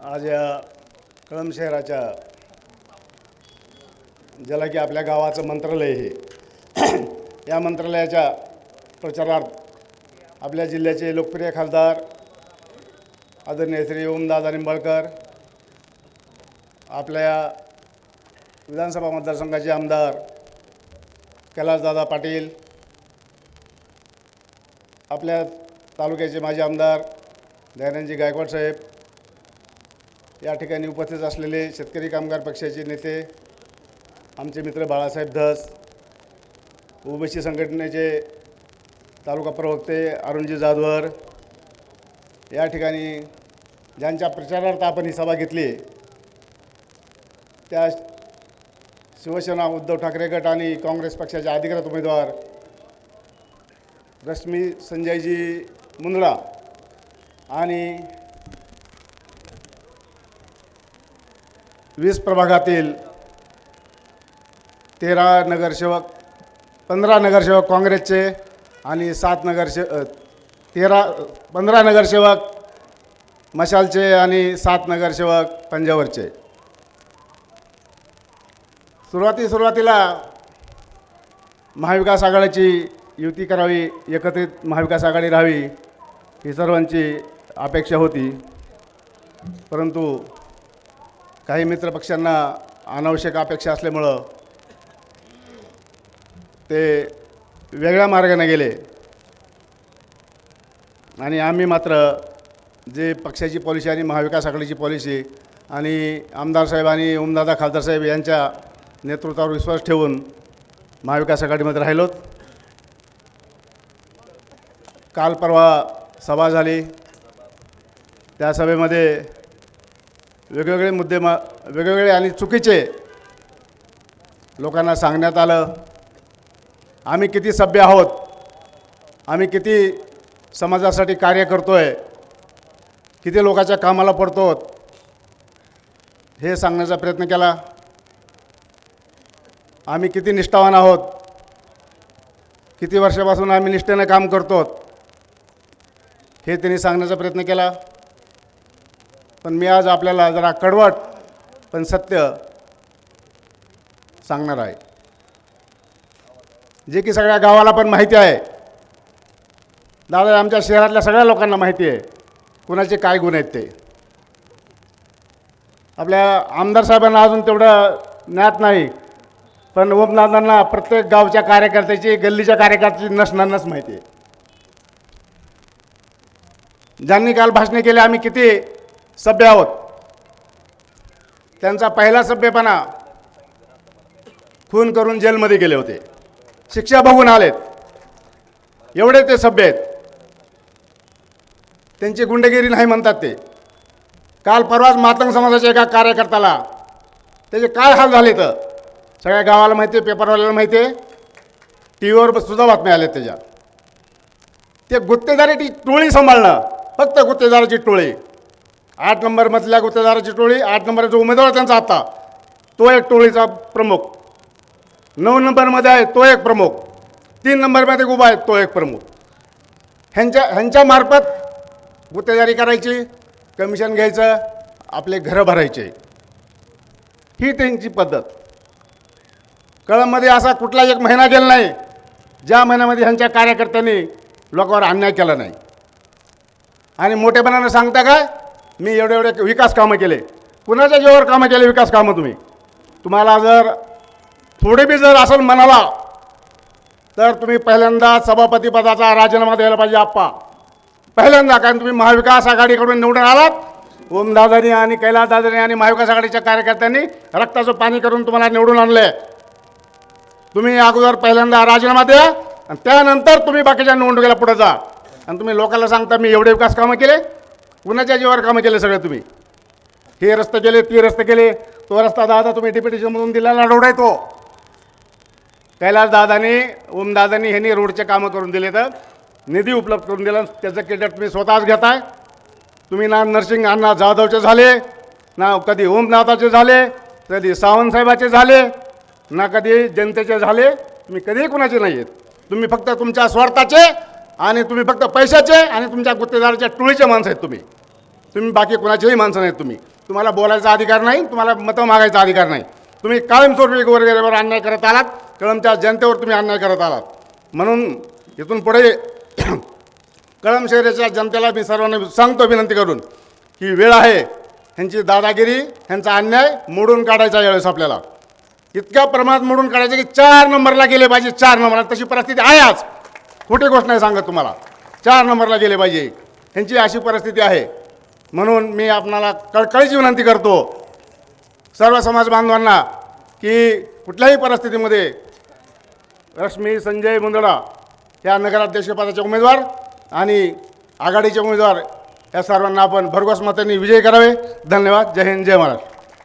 आज या कळंब शहराच्या ज्याला की आपल्या गावाचं मंत्रालय हे या मंत्रालयाच्या प्रचारार्थ आपल्या जिल्ह्याचे लोकप्रिय खासदार आदरणीय श्री ओमदादा निंबाळकर, आपल्या विधानसभा मतदारसंघाचे आमदार कैलासदादा पाटील, आपल्या तालुक्याचे माजी आमदार दयानंदजी गायकवाड साहेब, या ठिकाणी उपस्थित असलेले शेतकरी कामगार पक्षाचे नेते, आमचे मित्र बाळासाहेब धस, ओबीसी संघटनेचे तालुका प्रवक्ते अरुणजी जाधवर, या ठिकाणी ज्यांच्या प्रचारार्थ आपण ही सभा घेतली त्या शिवसेना उद्धव ठाकरे गट आणि काँग्रेस पक्षाचे अधिकृत उमेदवार रश्मी संजयजी मुंदडा आणि 20 प्रभागातील 15 नगरसेवक काँग्रेसचे आणि 15 नगरसेवक मशालचे आणि 7 नगरसेवक पंजावरचे. सुरुवातीला महाविकास आघाडीची युती करावी, एकत्रित महाविकास आघाडी राहावी ही सर्वांची अपेक्षा होती. परंतु काही मित्रपक्षांना अनावश्यक अपेक्षा असल्यामुळं ते वेगळ्या मार्गाने गेले आणि आम्ही मात्र जे पक्षाची पॉलिसी आणि महाविकास आघाडीची पॉलिसी आणि आमदार साहेब आणि ओमदादा खासदार साहेब यांच्या नेतृत्वावर विश्वास ठेवून महाविकास आघाडीमध्ये राहिलोत. काल परवा सभा झाली, त्या सभेमध्ये वेगवेगळे मुद्दे वेगवेगळे आणि चुकीचे लोकांना सांगण्यात आलं. आम्ही किती सभ्य आहोत, आम्ही किती समाजासाठी कार्य करतोय, किती लोकांच्या कामाला पडतो हे सांगण्याचा प्रयत्न केला. आम्ही किती निष्ठावान आहोत, किती वर्षापासून आम्ही निष्ठेने काम करतो हे त्यांनी सांगण्याचा प्रयत्न केला. पण मी आज आपल्याला जरा कडवट पण सत्य सांगणार आहे, जे की सगळ्या गावाला पण माहिती आहे. दादा, आमच्या शहरातल्या सगळ्या लोकांना माहिती आहे कुणाचे काय गुण आहेत ते. आपल्या आमदार साहेबांना अजून तेवढं ज्ञात नाही, पण ओमदादांना प्रत्येक गावच्या कार्यकर्त्याची, गल्लीच्या कार्यकर्त्याची नसणारच माहिती आहे. ज्यांनी काल भाषणे केले आम्ही किती सभ्य आहोत, त्यांचा पहिला सभ्यपणा खून करून जेलमध्ये गेले होते, शिक्षा बघून आलेत, एवढे ते सभ्य आहेत. त्यांची गुंडगिरी नाही म्हणतात ते. काल परवाच मातंग समाजाच्या एका कार्यकर्त्याला त्याचे काय हाल झाले तर सगळ्या गावाला माहिती आहे, पेपरवाल्याला माहिती आहे, टी व्हीवर सुद्धा बातम्या आल्या त्याच्या. ते गुत्तेदारी टोळी सांभाळणं, फक्त गुत्तेदाराची टोळी, 8 नंबरमधल्या गुत्तेदाराची टोळी, 8 नंबरचा उमेदवार त्यांचा आता तो एक टोळीचा प्रमुख, 9 नंबरमध्ये आहे तो एक प्रमुख, 3 नंबरमध्ये उभा आहे तो एक प्रमुख. ह्यांच्या मार्फत गुत्तेदारी करायची, कमिशन घ्यायचं, आपले घरं भरायचे, ही त्यांची पद्धत. कळंबमध्ये असा कुठला एक महिना गेला नाही ज्या महिन्यामध्ये ह्यांच्या कार्यकर्त्यांनी लोकांवर अन्याय केला नाही. आणि मोठेपणानं सांगता काय, मी एवढे विकास कामं केले. कुणाच्या जीवावर कामं केले विकास कामं? तुम्हाला जर थोडे बी जर असेल म्हणाला तर तुम्ही पहिल्यांदा सभापतीपदाचा राजीनामा द्यायला पाहिजे आप्पा, पहिल्यांदा. कारण तुम्ही महाविकास आघाडीकडून निवडून आलात. ओमदादांनी आणि कैलासदादांनी आणि महाविकास आघाडीच्या कार्यकर्त्यांनी रक्ताचं पाणी करून तुम्हाला निवडून आणले. तुम्ही अगोदर पहिल्यांदा राजीनामा द्या आणि त्यानंतर तुम्ही बाकीच्या निवडणुकीला पुढे जा. आणि तुम्ही लोकांना सांगता मी एवढे विकास कामं केले. कुणाच्या जीवावर कामं केले सगळे तुम्ही? हे रस्ते केले, ते रस्ते केले. तो रस्ता दादा तुम्ही डिप्युटेशनमधून दिलेला रोड आहे तो. कैलासदादांनी, ओमदादांनी ह्यांनी रोडचे कामं करून दिले, तर निधी उपलब्ध करून दिला. त्याचं क्रेडिट तुम्ही स्वतःच घेताय. तुम्ही ना नरसिंग अण्णा जाधवचे झाले, ना कधी ओमदादाचे झाले, कधी सावंतसाहेबाचे झाले, ना कधी जनतेचे झाले. तुम्ही कधीही कुणाचे नाही आहेत. तुम्ही फक्त तुमच्या स्वार्थाचे आणि तुम्ही फक्त पैशाचे आणि तुमच्या गुत्तेदाराच्या टोळीचे माणसं आहेत तुम्ही. तुम्ही बाकी कोणाचेही माणसं नाहीत तुम्ही. तुम्हाला बोलायचा अधिकार नाही, तुम्हाला मतं मागायचा अधिकार नाही. तुम्ही कायमस्वरूपी गोरगरिबावर अन्याय करत आलात, कळंबच्या जनतेवर तुम्ही अन्याय करत आलात. म्हणून इथून पुढे कळंब शहराच्या जनतेला मी सर्वांना सांगतो विनंती करून की वेळ आहे ह्यांची दादागिरी, ह्यांचा अन्याय मोडून काढायचा यावेळेस आपल्याला. इतक्या प्रमाणात मोडून काढायचं की 4 नंबरला गेले पाहिजे. 4 नंबरला तशी परिस्थिती आहे आज, खोटी गोष्ट नाही सांगत तुम्हाला. 4 नंबरला गेले पाहिजे, ह्यांची अशी परिस्थिती आहे. म्हणून मी आपणाला कळकळीची विनंती करतो सर्व समाज बांधवांना की कुठल्याही परिस्थितीमध्ये रश्मी संजय मुंदडा या नगराध्यक्षपदाचे उमेदवार आणि आघाडीचे उमेदवार या सर्वांना आपण भरघोस मतांनी विजयी करावे. धन्यवाद. जय हिंद, जय महाराष्ट्र.